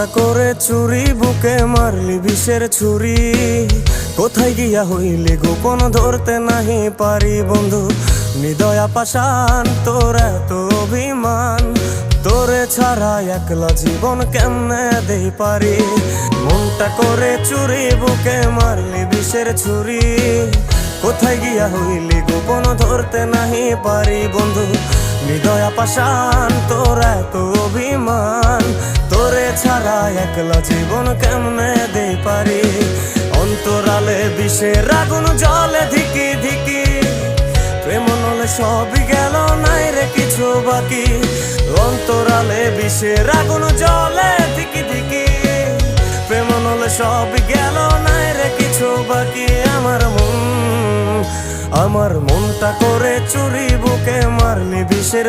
মনটা করে চুরি, বুকে মারলি বিষের ছুরি। কোথায় গিয়া হইলি গোপন ধরতে নাহি পারি বন্ধু। হৃদয়া পাষাণ তোর এত অভিমান, তোরে ছাড়া একলা জীবন কেমনে দেই পারি। মনটা করে চুরি, বুকে মারলি বিষের ছুরি। কোথায় গিয়া হইলি গোপন ধরতে নাহি পারি বন্ধু। হৃদয়া পাষাণ তোর এত অভিমান, তোরে ছাড়া একলা জীবন কেমনে দেই পারি। অন্তরালে বিষের আগুন জ্বলে ধিকি ধিকি, প্রেম নলে সবই গেল নাই রে কিছু বাকি। অন্তরালে বিষের আগুন জ্বলে ধিকি ধিকি, প্রেম নলে সবই গেল নাই রে কিছু বাকি। আমার মনটা করে চুরি, বুকে মারলি বিষের